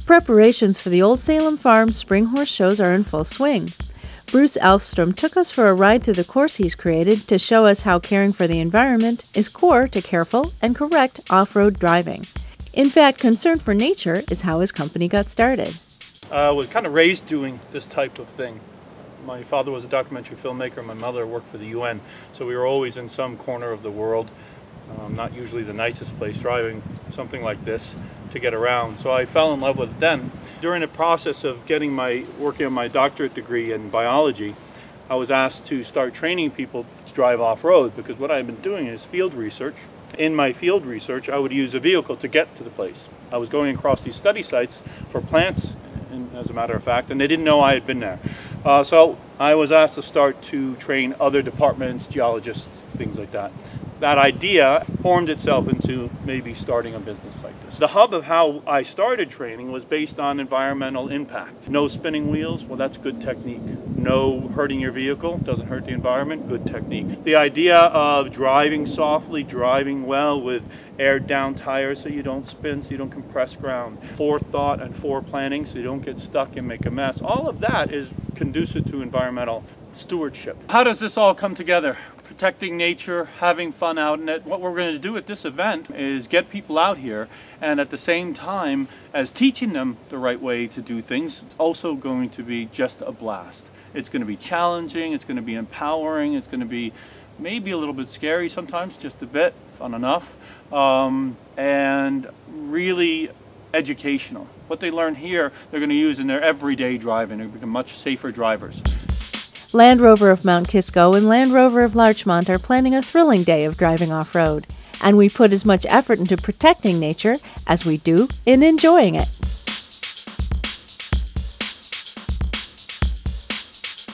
Preparations for the Old Salem Farm Spring Horse Shows are in full swing. Bruce Elfstrom took us for a ride through the course he's created to show us how caring for the environment is core to careful and correct off-road driving. In fact, concern for nature is how his company got started. I was kind of raised doing this type of thing. My father was a documentary filmmaker, my mother worked for the UN, so we were always in some corner of the world, not usually the nicest place, driving something like this to get around. So I fell in love with it then. During the process of working on my doctorate degree in biology, I was asked to start training people to drive off-road, because what I've been doing is field research. In my field research, I would use a vehicle to get to the place. I was going across these study sites for plants, as a matter of fact, and they didn't know I had been there. So I was asked to start to train other departments, geologists, things like that. That idea formed itself into maybe starting a business like this. The hub of how I started training was based on environmental impact. No spinning wheels, well, that's good technique. No hurting your vehicle, doesn't hurt the environment, good technique. The idea of driving softly, driving well with aired down tires so you don't spin, so you don't compress ground. Forethought and foreplanning so you don't get stuck and make a mess. All of that is conducive to environmental stewardship. How does this all come together? Protecting nature, having fun out in it. What we're going to do at this event is get people out here, and at the same time as teaching them the right way to do things, it's also going to be just a blast. It's going to be challenging, it's going to be empowering, it's going to be maybe a little bit scary sometimes, just a bit, fun enough, and really educational. What they learn here, they're going to use in their everyday driving. They're going to become much safer drivers. Land Rover of Mount Kisco and Land Rover of Larchmont are planning a thrilling day of driving off-road, and we put as much effort into protecting nature as we do in enjoying it.